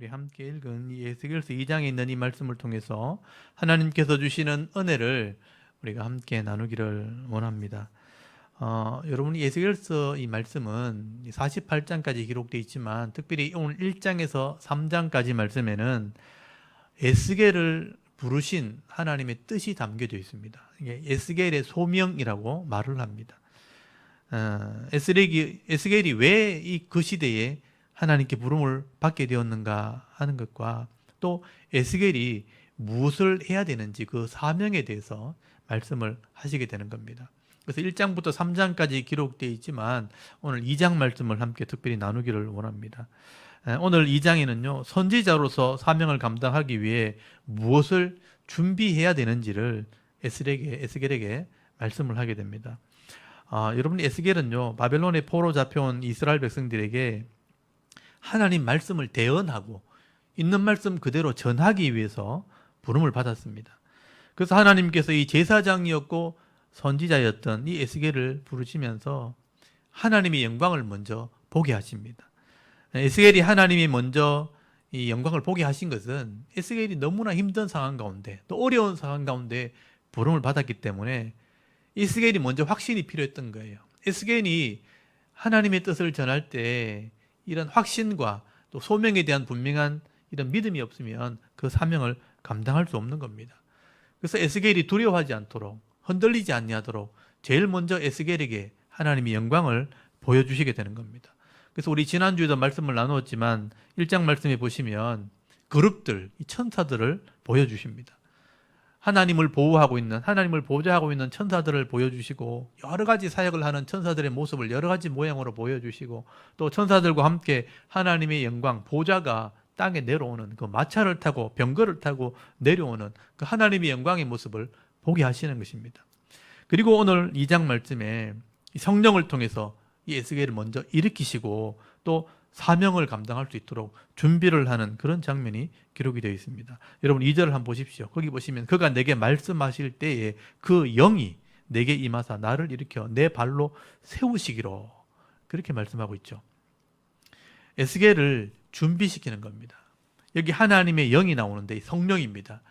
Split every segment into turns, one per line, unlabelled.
우리 함께 읽은 이 에스겔서 2장에 있는 이 말씀을 통해서 하나님께서 주시는 은혜를 우리가 함께 나누기를 원합니다. 여러분, 에스겔서 이 말씀은 48장까지 기록되어 있지만 특별히 오늘 1장에서 3장까지 말씀에는 에스겔을 부르신 하나님의 뜻이 담겨져 있습니다. 이게 에스겔의 소명이라고 말을 합니다. 에스겔이 왜 그 시대에 하나님께 부름을 받게 되었는가 하는 것과 또 에스겔이 무엇을 해야 되는지 그 사명에 대해서 말씀을 하시게 되는 겁니다. 그래서 1장부터 3장까지 기록되어 있지만 오늘 2장 말씀을 함께 특별히 나누기를 원합니다. 오늘 2장에는요, 선지자로서 사명을 감당하기 위해 무엇을 준비해야 되는지를 에스겔에게 말씀을 하게 됩니다. 여러분, 에스겔은요, 바벨론의 포로 잡혀온 이스라엘 백성들에게 하나님 말씀을 대언하고 있는 말씀 그대로 전하기 위해서 부름을 받았습니다. 그래서 하나님께서 이 제사장이었고 선지자였던 이 에스겔을 부르시면서 하나님의 영광을 먼저 보게 하십니다. 에스겔이 하나님이 먼저 이 영광을 보게 하신 것은 에스겔이 너무나 힘든 상황 가운데 또 어려운 상황 가운데 부름을 받았기 때문에 에스겔이 먼저 확신이 필요했던 거예요. 에스겔이 하나님의 뜻을 전할 때 이런 확신과 또 소명에 대한 분명한 이런 믿음이 없으면 그 사명을 감당할 수 없는 겁니다. 그래서 에스겔이 두려워하지 않도록 흔들리지 아니하도록 제일 먼저 에스겔에게 하나님의 영광을 보여주시게 되는 겁니다. 그래서 우리 지난주에도 말씀을 나누었지만 1장 말씀에 보시면 그룹들, 이 천사들을 보여주십니다. 하나님을 보호하고 있는, 하나님을 보좌하고 있는 천사들을 보여주시고 여러 가지 사역을 하는 천사들의 모습을 여러 가지 모양으로 보여주시고 또 천사들과 함께 하나님의 영광, 보좌가 땅에 내려오는 그 마차를 타고 병거를 타고 내려오는 그 하나님의 영광의 모습을 보게 하시는 것입니다. 그리고 오늘 2장 말씀에 성령을 통해서 이 에스겔을 먼저 일으키시고 또 사명을 감당할 수 있도록 준비를 하는 그런 장면이 기록이 되어 있습니다. 여러분 2절을 한번 보십시오. 거기 보시면 그가 내게 말씀하실 때에 그 영이 내게 임하사 나를 일으켜 내 발로 세우시기로 그렇게 말씀하고 있죠. 에스겔을 준비시키는 겁니다. 여기 하나님의 영이 나오는데 성령입니다.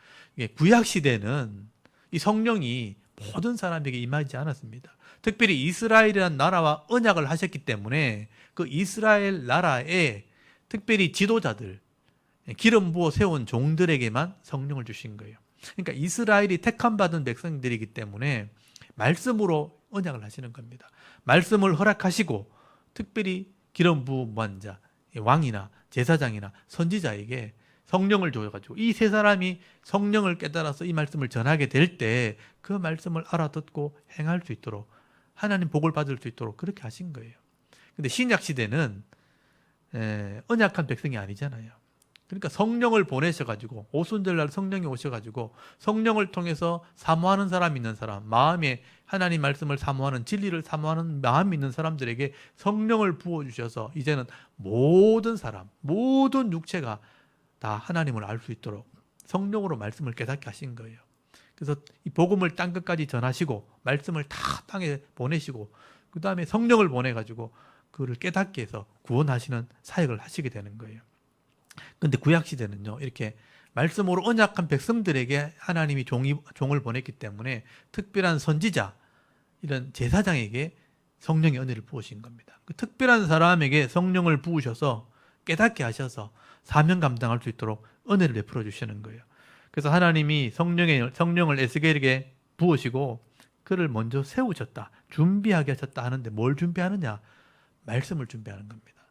구약 시대는 이 성령이 모든 사람에게 임하지 않았습니다. 특별히 이스라엘이라는 나라와 언약을 하셨기 때문에 그 이스라엘 나라에 특별히 지도자들, 기름 부어 세운 종들에게만 성령을 주신 거예요. 그러니까 이스라엘이 택함 받은 백성들이기 때문에 말씀으로 언약을 하시는 겁니다. 말씀을 허락하시고 특별히 기름 부은 자, 왕이나 제사장이나 선지자에게 성령을 줘가지고 이 세 사람이 성령을 깨달아서 이 말씀을 전하게 될 때 그 말씀을 알아듣고 행할 수 있도록 하나님 복을 받을 수 있도록 그렇게 하신 거예요. 근데 신약 시대는 언약한 백성이 아니잖아요. 그러니까 성령을 보내셔가지고 오순절날 성령이 오셔가지고 성령을 통해서 사모하는 사람 있는 사람, 마음에 하나님 말씀을 사모하는 진리를 사모하는 마음이 있는 사람들에게 성령을 부어주셔서 이제는 모든 사람, 모든 육체가 다 하나님을 알 수 있도록 성령으로 말씀을 깨닫게 하신 거예요. 그래서 이 복음을 땅 끝까지 전하시고 말씀을 다 땅에 보내시고 그 다음에 성령을 보내가지고 그를 깨닫게 해서 구원하시는 사역을 하시게 되는 거예요. 그런데 구약시대는요, 이렇게 말씀으로 언약한 백성들에게 하나님이 종을 보냈기 때문에 특별한 선지자, 이런 제사장에게 성령의 은혜를 부으신 겁니다. 그 특별한 사람에게 성령을 부으셔서 깨닫게 하셔서 사명 감당할 수 있도록 은혜를 베풀어 주시는 거예요. 그래서 하나님이 성령을 에스겔에게 부으시고 그를 먼저 세우셨다, 준비하게 하셨다 하는데 뭘 준비하느냐? 말씀을 준비하는 겁니다.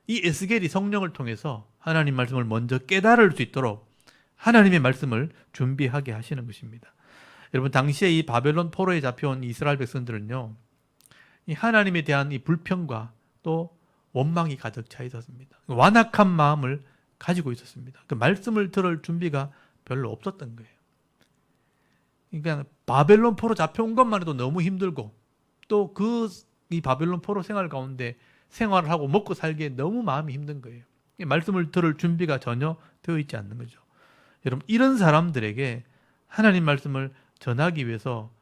이 에스겔이 성령을 통해서 하나님 말씀을 먼저 깨달을 수 있도록 하나님의 말씀을 준비하게 하시는 것입니다. 여러분, 당시에 이 바벨론 포로에 잡혀온 이스라엘 백성들은요, 이 하나님에 대한 이 불평과 또 원망이 가득 차 있었습니다. 완악한 마음을 가지고 있었습니다. 그 말씀을 들을 준비가 별로 없었던 거예요. 그러니까 바벨론 포로 잡혀온 것만 해도 너무 힘들고 또 이 바벨론 포로 생활 가운데 생활을 하고 먹고 살기에 너무 마음이 힘든 거예요. 말씀을 들을 준비가 전혀 되어 있지 않는 거죠. 여러분, 이런 사람들에게 하나님 말씀을 전하기 위해서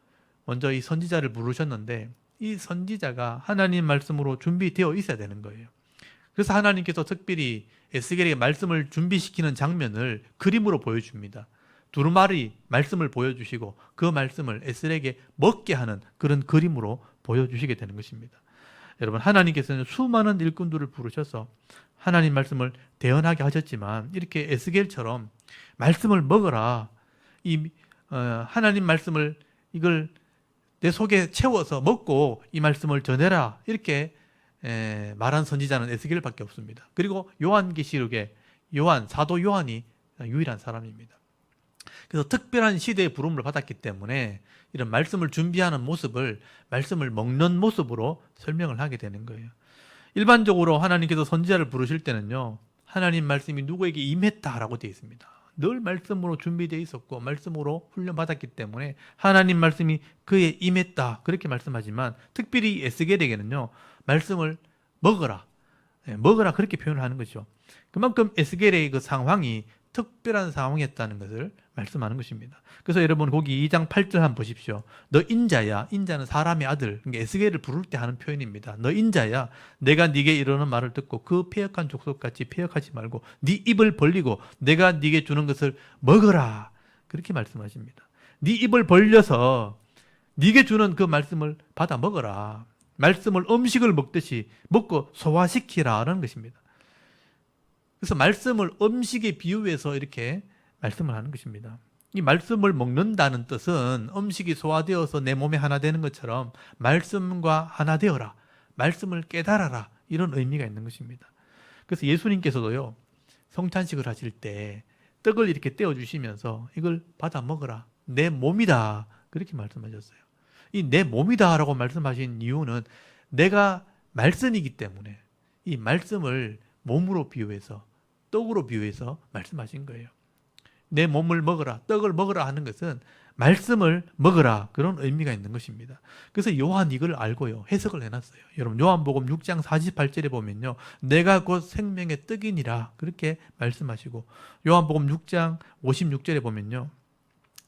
먼저 이 선지자를 부르셨는데 이 선지자가 하나님 말씀으로 준비되어 있어야 되는 거예요. 그래서 하나님께서 특별히 에스겔에게 말씀을 준비시키는 장면을 그림으로 보여줍니다. 두루마리 말씀을 보여주시고 그 말씀을 에스겔에게 먹게 하는 그런 그림으로 보여주시게 되는 것입니다. 여러분, 하나님께서는 수많은 일꾼들을 부르셔서 하나님 말씀을 대언하게 하셨지만 이렇게 에스겔처럼 말씀을 먹어라, 하나님 말씀을 이걸 내 속에 채워서 먹고 이 말씀을 전해라, 이렇게 말한 선지자는 에스겔밖에 없습니다. 그리고 요한계시록에 사도 요한이 유일한 사람입니다. 그래서 특별한 시대의 부름을 받았기 때문에 이런 말씀을 준비하는 모습을 말씀을 먹는 모습으로 설명을 하게 되는 거예요. 일반적으로 하나님께서 선지자를 부르실 때는요, 하나님 말씀이 누구에게 임했다라고 되어 있습니다. 늘 말씀으로 준비되어 있었고 말씀으로 훈련받았기 때문에 하나님 말씀이 그에 임했다, 그렇게 말씀하지만 특별히 에스겔에게는요, 말씀을 먹어라, 그렇게 표현을 하는 거죠. 그만큼 에스겔의 그 상황이 특별한 상황이었다는 것을 말씀하는 것입니다. 그래서 여러분 거기 2장 8절 한번 보십시오. 너 인자야, 인자는 사람의 아들, 그러니까 에스겔을 부를 때 하는 표현입니다. 너 인자야, 내가 네게 이르는 말을 듣고 그 패역한 족속같이 패역하지 말고 네 입을 벌리고 내가 네게 주는 것을 먹어라, 그렇게 말씀하십니다. 네 입을 벌려서 네게 주는 그 말씀을 받아 먹어라. 말씀을 음식을 먹듯이 먹고 소화시키라는 것입니다. 그래서 말씀을 음식에 비유해서 이렇게 말씀을 하는 것입니다. 이 말씀을 먹는다는 뜻은 음식이 소화되어서 내 몸에 하나 되는 것처럼 말씀과 하나 되어라, 말씀을 깨달아라, 이런 의미가 있는 것입니다. 그래서 예수님께서도요, 성찬식을 하실 때 떡을 이렇게 떼어주시면서 이걸 받아 먹어라, 내 몸이다, 그렇게 말씀하셨어요. 이 내 몸이다 라고 말씀하신 이유는 내가 말씀이기 때문에 이 말씀을 몸으로 비유해서, 떡으로 비유해서 말씀하신 거예요. 내 몸을 먹어라, 떡을 먹어라 하는 것은 말씀을 먹어라, 그런 의미가 있는 것입니다. 그래서 요한 이걸 알고요, 해석을 해놨어요. 여러분 요한복음 6장 48절에 보면요, 내가 곧 생명의 떡이니라, 그렇게 말씀하시고 요한복음 6장 56절에 보면요,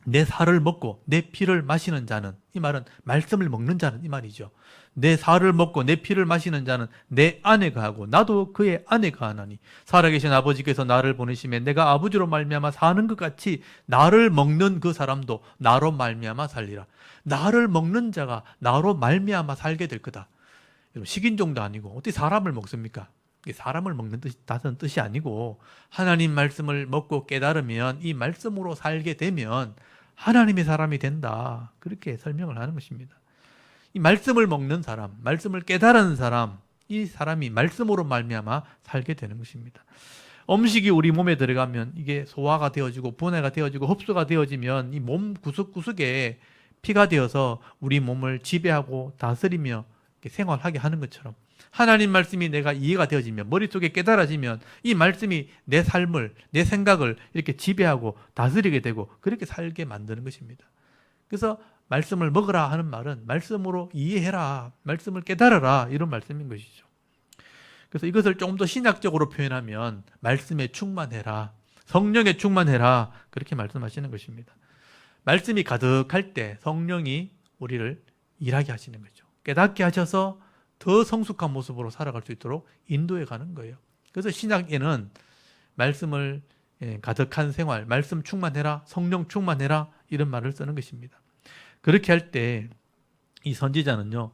내 살을 먹고 내 피를 마시는 자는, 이 말은 말씀을 먹는 자는 이 말이죠. 내 살을 먹고 내 피를 마시는 자는 내 안에 거하고 나도 그의 안에 거하나니 살아계신 아버지께서 나를 보내시면 내가 아버지로 말미암아 사는 것 같이 나를 먹는 그 사람도 나로 말미암아 살리라. 나를 먹는 자가 나로 말미암아 살게 될 거다. 식인종도 아니고 어떻게 사람을 먹습니까? 사람을 먹는 뜻이 아니고 하나님 말씀을 먹고 깨달으면 이 말씀으로 살게 되면 하나님의 사람이 된다, 그렇게 설명을 하는 것입니다. 이 말씀을 먹는 사람, 말씀을 깨달은 사람, 이 사람이 말씀으로 말미암아 살게 되는 것입니다. 음식이 우리 몸에 들어가면 이게 소화가 되어지고 분해가 되어지고 흡수가 되어지면 이 몸 구석구석에 피가 되어서 우리 몸을 지배하고 다스리며 생활하게 하는 것처럼 하나님 말씀이 내가 이해가 되어지면, 머릿속에 깨달아지면 이 말씀이 내 삶을, 내 생각을 이렇게 지배하고 다스리게 되고 그렇게 살게 만드는 것입니다. 그래서 말씀을 먹으라 하는 말은 말씀으로 이해해라, 말씀을 깨달아라, 이런 말씀인 것이죠. 그래서 이것을 조금 더 신학적으로 표현하면 말씀에 충만해라, 성령에 충만해라, 그렇게 말씀하시는 것입니다. 말씀이 가득할 때 성령이 우리를 일하게 하시는 거죠. 깨닫게 하셔서 더 성숙한 모습으로 살아갈 수 있도록 인도해 가는 거예요. 그래서 신약에는 말씀을 가득한 생활, 말씀 충만해라, 성령 충만해라, 이런 말을 쓰는 것입니다. 그렇게 할 때 이 선지자는요,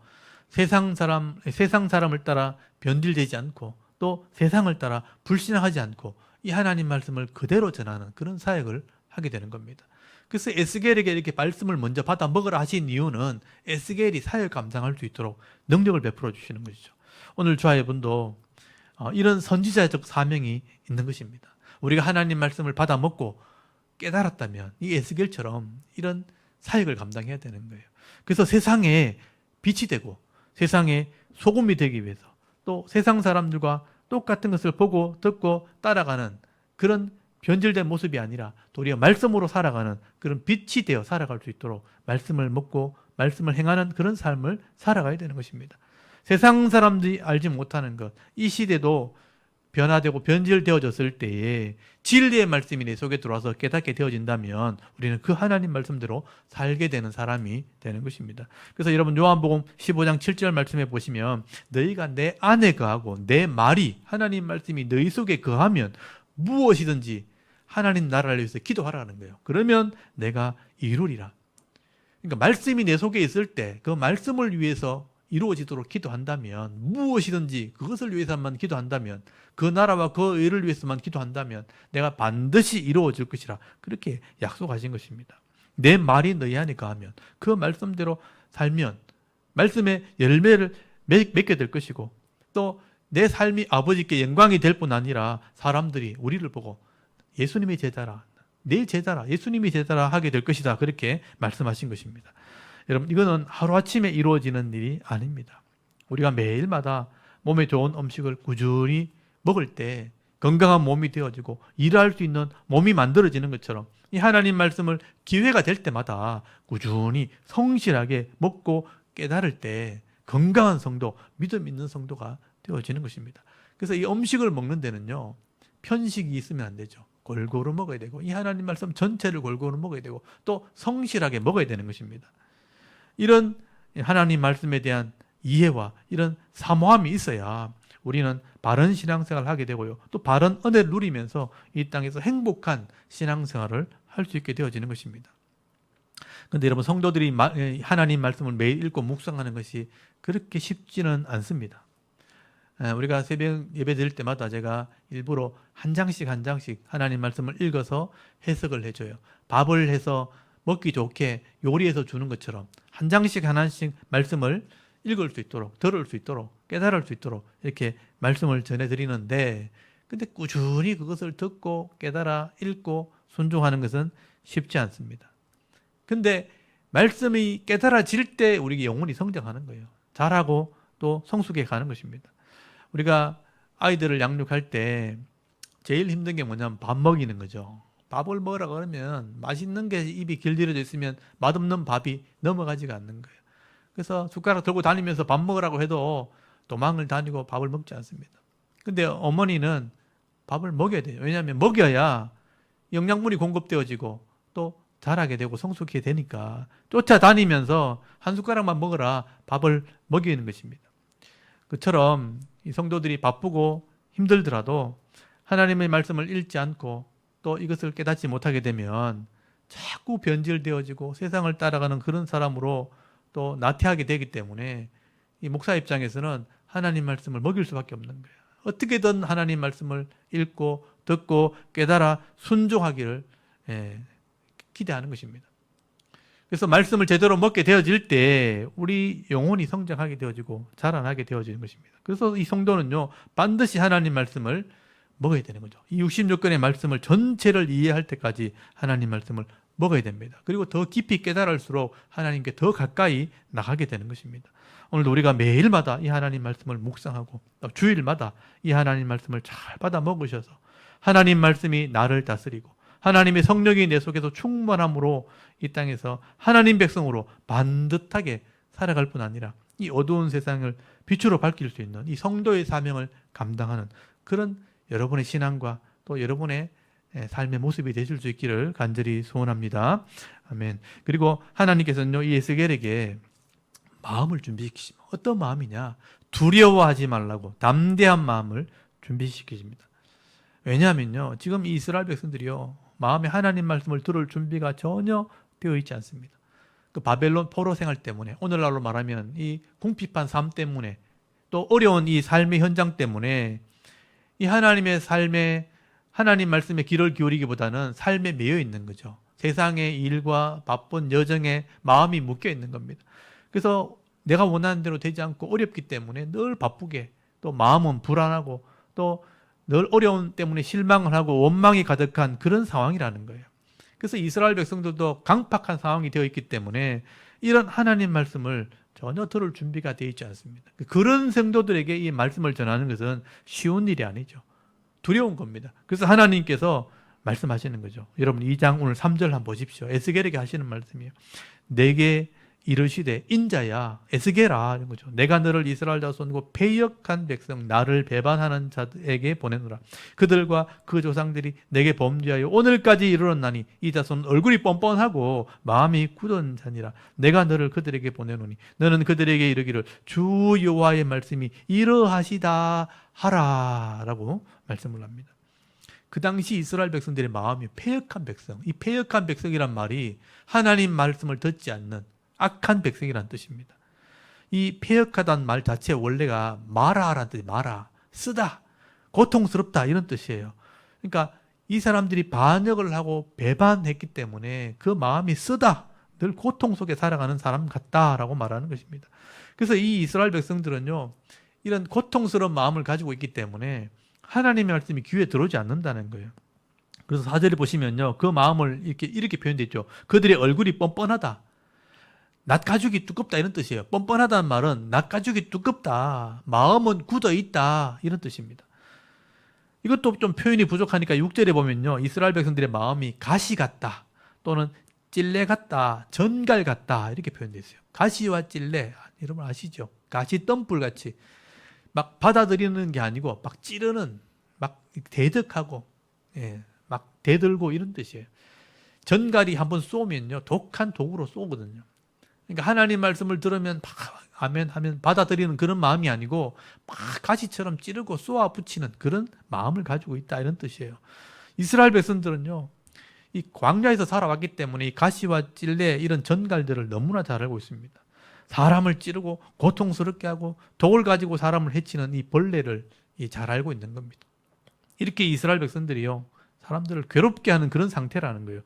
세상 사람을 따라 변질되지 않고 또 세상을 따라 불신앙하지 않고 이 하나님 말씀을 그대로 전하는 그런 사역을 하게 되는 겁니다. 그래서 에스겔에게 이렇게 말씀을 먼저 받아 먹으라 하신 이유는 에스겔이 사역 감당할 수 있도록 능력을 베풀어 주시는 것이죠. 오늘 저와여러분도 이런 선지자적 사명이 있는 것입니다. 우리가 하나님 말씀을 받아 먹고 깨달았다면 이 에스겔처럼 이런 사역을 감당해야 되는 거예요. 그래서 세상에 빛이 되고 세상에 소금이 되기 위해서, 또 세상 사람들과 똑같은 것을 보고 듣고 따라가는 그런 변질된 모습이 아니라 도리어 말씀으로 살아가는 그런 빛이 되어 살아갈 수 있도록 말씀을 먹고 말씀을 행하는 그런 삶을 살아가야 되는 것입니다. 세상 사람들이 알지 못하는 것, 이 시대도 변화되고 변질되어졌을 때에 진리의 말씀이 내 속에 들어와서 깨닫게 되어진다면 우리는 그 하나님 말씀대로 살게 되는 사람이 되는 것입니다. 그래서 여러분 요한복음 15장 7절 말씀에 보시면 너희가 내 안에 거하고 내 말이 하나님 말씀이 너희 속에 거하면 무엇이든지 하나님 나라를 위해서 기도하라는 거예요. 그러면 내가 이루리라. 그러니까 말씀이 내 속에 있을 때 그 말씀을 위해서 이루어지도록 기도한다면 무엇이든지 그것을 위해서만 기도한다면 그 나라와 그 의를 위해서만 기도한다면 내가 반드시 이루어질 것이라 그렇게 약속하신 것입니다. 내 말이 너희 안에 거하면 그 말씀대로 살면 말씀의 열매를 맺게 될 것이고 또 내 삶이 아버지께 영광이 될 뿐 아니라 사람들이 우리를 보고 예수님의 제자라 내 제자라 예수님이 제자라 하게 될 것이다 그렇게 말씀하신 것입니다. 여러분 이거는 하루아침에 이루어지는 일이 아닙니다. 우리가 매일마다 몸에 좋은 음식을 꾸준히 먹을 때 건강한 몸이 되어지고 일할 수 있는 몸이 만들어지는 것처럼 이 하나님 말씀을 기회가 될 때마다 꾸준히 성실하게 먹고 깨달을 때 건강한 성도, 믿음 있는 성도가 되어지는 것입니다. 그래서 이 음식을 먹는 데는요 편식이 있으면 안 되죠. 골고루 먹어야 되고 이 하나님 말씀 전체를 골고루 먹어야 되고 또 성실하게 먹어야 되는 것입니다. 이런 하나님 말씀에 대한 이해와 이런 사모함이 있어야 우리는 바른 신앙생활을 하게 되고요. 또 바른 은혜를 누리면서 이 땅에서 행복한 신앙생활을 할 수 있게 되어지는 것입니다. 그런데 여러분 성도들이 하나님 말씀을 매일 읽고 묵상하는 것이 그렇게 쉽지는 않습니다. 우리가 새벽 예배 드릴 때마다 제가 일부러 한 장씩 하나님 말씀을 읽어서 해석을 해줘요. 밥을 해서 먹기 좋게 요리해서 주는 것처럼 한 장씩 하나씩 말씀을 읽을 수 있도록 들을 수 있도록 깨달을 수 있도록 이렇게 말씀을 전해드리는데 근데 꾸준히 그것을 듣고 깨달아 읽고 순종하는 것은 쉽지 않습니다. 근데 말씀이 깨달아질 때 우리 영혼이 성장하는 거예요. 잘하고 또 성숙해 가는 것입니다. 우리가 아이들을 양육할 때 제일 힘든 게 뭐냐면 밥 먹이는 거죠. 밥을 먹으라 그러면 맛있는 게 입이 길들여져 있으면 맛없는 밥이 넘어가지가 않는 거예요. 그래서 숟가락 들고 다니면서 밥 먹으라고 해도 도망을 다니고 밥을 먹지 않습니다. 근데 어머니는 밥을 먹여야 돼요. 왜냐하면 먹여야 영양분이 공급되어지고 또 자라게 되고 성숙하게 되니까 쫓아다니면서 한 숟가락만 먹으라 밥을 먹이는 것입니다. 그처럼 이 성도들이 바쁘고 힘들더라도 하나님의 말씀을 읽지 않고 또 이것을 깨닫지 못하게 되면 자꾸 변질되어지고 세상을 따라가는 그런 사람으로 또 나태하게 되기 때문에 이 목사 입장에서는 하나님 말씀을 먹일 수밖에 없는 거예요. 어떻게든 하나님 말씀을 읽고 듣고 깨달아 순종하기를 기대하는 것입니다. 그래서 말씀을 제대로 먹게 되어질 때 우리 영혼이 성장하게 되어지고 자라나게 되어지는 것입니다. 그래서 이 성도는요 반드시 하나님 말씀을 먹어야 되는 거죠. 이 66권의 말씀을 전체를 이해할 때까지 하나님 말씀을 먹어야 됩니다. 그리고 더 깊이 깨달을수록 하나님께 더 가까이 나가게 되는 것입니다. 오늘도 우리가 매일마다 이 하나님 말씀을 묵상하고 주일마다 이 하나님 말씀을 잘 받아 먹으셔서 하나님 말씀이 나를 다스리고 하나님의 성령이 내 속에서 충만함으로 이 땅에서 하나님 백성으로 반듯하게 살아갈 뿐 아니라 이 어두운 세상을 빛으로 밝힐 수 있는 이 성도의 사명을 감당하는 그런 여러분의 신앙과 또 여러분의 삶의 모습이 되실 수 있기를 간절히 소원합니다. 아멘. 그리고 하나님께서는요 이 에스겔에게 마음을 준비시키시면 어떤 마음이냐? 두려워하지 말라고 담대한 마음을 준비시키십니다. 왜냐하면요 지금 이 이스라엘 백성들이요 마음에 하나님 말씀을 들을 준비가 전혀 되어 있지 않습니다. 그 바벨론 포로 생활 때문에 오늘날로 말하면 이 궁핍한 삶 때문에 또 어려운 이 삶의 현장 때문에 이 하나님의 삶에 하나님 말씀에 귀를 기울이기보다는 삶에 매여 있는 거죠. 세상의 일과 바쁜 여정에 마음이 묶여 있는 겁니다. 그래서 내가 원하는 대로 되지 않고 어렵기 때문에 늘 바쁘게 또 마음은 불안하고 또 늘 어려움 때문에 실망을 하고 원망이 가득한 그런 상황이라는 거예요. 그래서 이스라엘 백성들도 강팍한 상황이 되어 있기 때문에 이런 하나님 말씀을 전혀 들을 준비가 되어 있지 않습니다. 그런 성도들에게 이 말씀을 전하는 것은 쉬운 일이 아니죠. 두려운 겁니다. 그래서 하나님께서 말씀하시는 거죠. 여러분 2장 오늘 3절 한번 보십시오. 에스겔에게 하시는 말씀이에요. 내게 이르시되 인자야 에스게라 이런 거죠. 내가 너를 이스라엘 자손과 패역한 백성 나를 배반하는 자에게 보내노라. 그들과 그 조상들이 내게 범죄하여 오늘까지 이르렀나니 이 자손은 얼굴이 뻔뻔하고 마음이 굳은 자니라. 내가 너를 그들에게 보내노니 너는 그들에게 이르기를 주 여호와의 말씀이 이러하시다 하라라고 말씀을 합니다. 그 당시 이스라엘 백성들의 마음이 패역한 백성, 이 패역한 백성이란 말이 하나님 말씀을 듣지 않는 악한 백성이라는 뜻입니다. 이 패역하다는 말 자체의 원래가 마라라는 뜻이 마라, 쓰다, 고통스럽다 이런 뜻이에요. 그러니까 이 사람들이 반역을 하고 배반했기 때문에 그 마음이 쓰다, 늘 고통 속에 살아가는 사람 같다라고 말하는 것입니다. 그래서 이 이스라엘 백성들은요, 이런 고통스러운 마음을 가지고 있기 때문에 하나님의 말씀이 귀에 들어오지 않는다는 거예요. 그래서 4절에 보시면요, 그 마음을 이렇게 표현되어 있죠. 그들의 얼굴이 뻔뻔하다. 낯가죽이 두껍다 이런 뜻이에요. 뻔뻔하다는 말은 낯가죽이 두껍다, 마음은 굳어 있다 이런 뜻입니다. 이것도 좀 표현이 부족하니까 6절에 보면요, 이스라엘 백성들의 마음이 가시 같다 또는 찔레 같다, 전갈 같다 이렇게 표현되어 있어요. 가시와 찔레 여러분 아시죠? 가시 덤불 같이 막 받아들이는 게 아니고 막 찌르는, 막 대득하고 막 대들고 이런 뜻이에요. 전갈이 한번 쏘면요 독한 독으로 쏘거든요. 그러니까 하나님 말씀을 들으면 막 아멘 하면 받아들이는 그런 마음이 아니고 막 가시처럼 찌르고 쏘아 붙이는 그런 마음을 가지고 있다 이런 뜻이에요. 이스라엘 백성들은요, 이 광야에서 살아왔기 때문에 이 가시와 찔레 이런 전갈들을 너무나 잘 알고 있습니다. 사람을 찌르고 고통스럽게 하고 독을 가지고 사람을 해치는 이 벌레를 잘 알고 있는 겁니다. 이렇게 이스라엘 백성들이요, 사람들을 괴롭게 하는 그런 상태라는 거예요.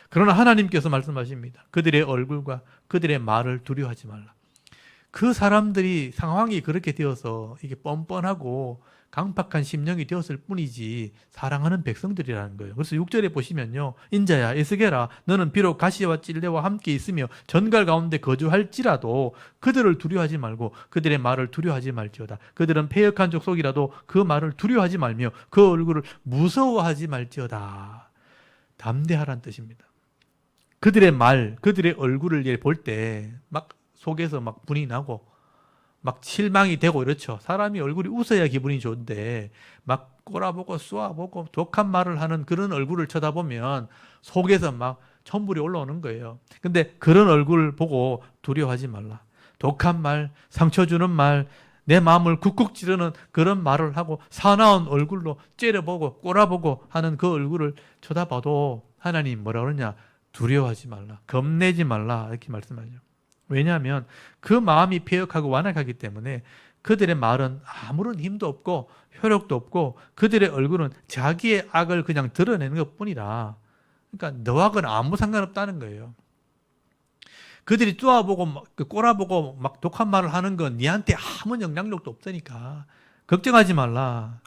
그러나 하나님께서 말씀하십니다. 그들의 얼굴과 그들의 말을 두려워하지 말라. 그 사람들이 상황이 그렇게 되어서 이게 뻔뻔하고 강팍한 심령이 되었을 뿐이지 사랑하는 백성들이라는 거예요. 그래서 6절에 보시면요, 인자야 에스게라 너는 비록 가시와 찔레와 함께 있으며 전갈 가운데 거주할지라도 그들을 두려워하지 말고 그들의 말을 두려워하지 말지어다. 그들은 패역한 족속이라도 그 말을 두려워하지 말며 그 얼굴을 무서워하지 말지어다. 담대하란 뜻입니다. 그들의 말, 그들의 얼굴을 볼 때 막 속에서 막 분이 나고 막 실망이 되고 이렇죠. 사람이 얼굴이 웃어야 기분이 좋은데 막 꼬라보고 쏘아보고 독한 말을 하는 그런 얼굴을 쳐다보면 속에서 막 천불이 올라오는 거예요. 근데 그런 얼굴을 보고 두려워하지 말라. 독한 말, 상처 주는 말, 내 마음을 쿡쿡 찌르는 그런 말을 하고 사나운 얼굴로 째려보고 꼬라보고 하는 그 얼굴을 쳐다봐도 하나님 뭐라 그러냐? 두려워하지 말라. 겁내지 말라. 이렇게 말씀하죠. 왜냐하면 그 마음이 패역하고 완악하기 때문에 그들의 말은 아무런 힘도 없고 효력도 없고 그들의 얼굴은 자기의 악을 그냥 드러내는 것뿐이라. 그러니까 너하고는 아무 상관없다는 거예요. 그들이 쪼아보고 꼬라보고 막 독한 말을 하는 건 니한테 아무 영향력도 없으니까 걱정하지 말라.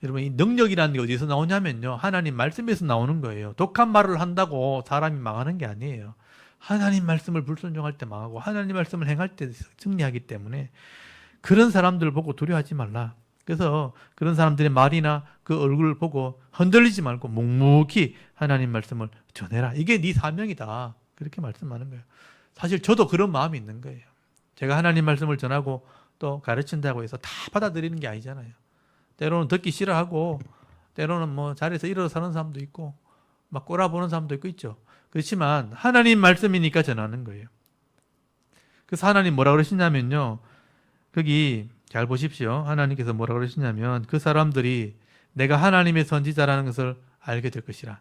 여러분, 이 능력이라는 게 어디서 나오냐면요, 하나님 말씀에서 나오는 거예요. 독한 말을 한다고 사람이 망하는 게 아니에요. 하나님 말씀을 불순종할 때 망하고 하나님 말씀을 행할 때 승리하기 때문에 그런 사람들 보고 두려워하지 말라. 그래서 그런 사람들의 말이나 그 얼굴을 보고 흔들리지 말고 묵묵히 하나님 말씀을 전해라. 이게 네 사명이다. 그렇게 말씀하는 거예요. 사실 저도 그런 마음이 있는 거예요. 제가 하나님 말씀을 전하고 또 가르친다고 해서 다 받아들이는 게 아니잖아요. 때로는 듣기 싫어하고 때로는 뭐 자리에서 일어서 사는 사람도 있고 막 꼬라보는 사람도 있죠. 그렇지만 하나님 말씀이니까 전하는 거예요. 그래서 하나님 뭐라 그러시냐면요, 거기 잘 보십시오. 하나님께서 뭐라 그러시냐면 그 사람들이 내가 하나님의 선지자라는 것을 알게 될 것이라.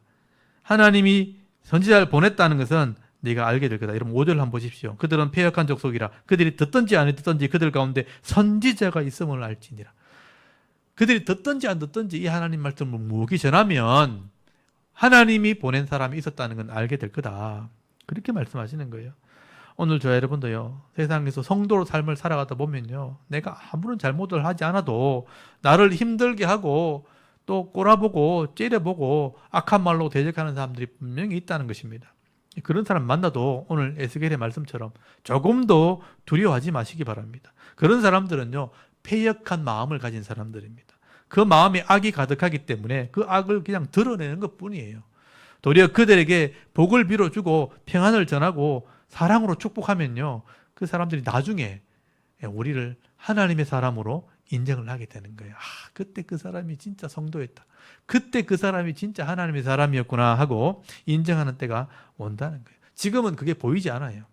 하나님이 선지자를 보냈다는 것은 네가 알게 될 거다. 여러분 5절 한번 보십시오. 그들은 패역한 족속이라. 그들이 듣든지 안 듣든지 그들 가운데 선지자가 있음을 알지니라. 그들이 듣든지 안 듣든지 이 하나님 말씀을 묵묵히 전하면 하나님이 보낸 사람이 있었다는 건 알게 될 거다. 그렇게 말씀하시는 거예요. 오늘 저와 여러분도요, 세상에서 성도로 삶을 살아가다 보면요, 내가 아무런 잘못을 하지 않아도 나를 힘들게 하고 또 꼬라보고 째려보고 악한 말로 대적하는 사람들이 분명히 있다는 것입니다. 그런 사람 만나도 오늘 에스겔의 말씀처럼 조금도 두려워하지 마시기 바랍니다. 그런 사람들은요, 패역한 마음을 가진 사람들입니다. 그 마음에 악이 가득하기 때문에 그 악을 그냥 드러내는 것뿐이에요. 도리어 그들에게 복을 빌어주고 평안을 전하고 사랑으로 축복하면요, 그 사람들이 나중에 우리를 하나님의 사람으로 인정을 하게 되는 거예요. 그때 그 사람이 진짜 성도였다. 그때 그 사람이 진짜 하나님의 사람이었구나 하고 인정하는 때가 온다는 거예요. 지금은 그게 보이지 않아요.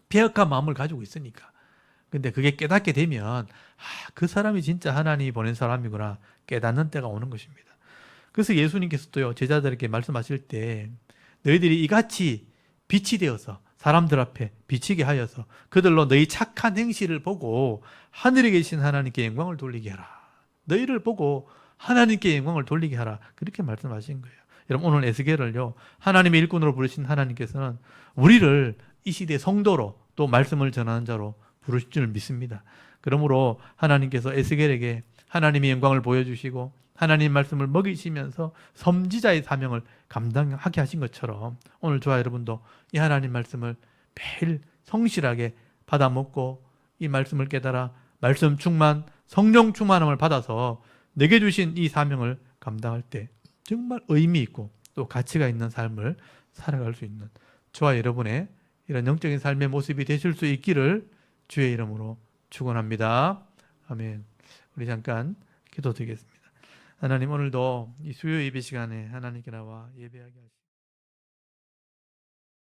배역한 마음을 가지고 있으니까. 근데 그게 깨닫게 되면 그 사람이 진짜 하나님이 보낸 사람이구나 깨닫는 때가 오는 것입니다. 그래서 예수님께서도요, 제자들에게 말씀하실 때 너희들이 이같이 빛이 되어서 사람들 앞에 비치게 하여서 그들로 너희 착한 행실을 보고 하늘에 계신 하나님께 영광을 돌리게 하라. 너희를 보고 하나님께 영광을 돌리게 하라. 그렇게 말씀하신 거예요. 여러분, 오늘 에스겔을요, 하나님의 일꾼으로 부르신 하나님께서는 우리를 이 시대 성도로 또 말씀을 전하는 자로 부르실 줄 믿습니다. 그러므로 하나님께서 에스겔에게 하나님의 영광을 보여주시고 하나님 말씀을 먹이시면서 섬지자의 사명을 감당하게 하신 것처럼 오늘 저와 여러분도 이 하나님 말씀을 매일 성실하게 받아 먹고 이 말씀을 깨달아 말씀 충만, 성령 충만함을 받아서 내게 주신 이 사명을 감당할 때 정말 의미 있고 또 가치가 있는 삶을 살아갈 수 있는 저와 여러분의 이런 영적인 삶의 모습이 되실 수 있기를 주의 이름으로 축원합니다. 아멘. 우리 잠깐 기도드리겠습니다. 하나님, 오늘도 이 수요 예배 시간에 하나님께 나와 예배하게 하시고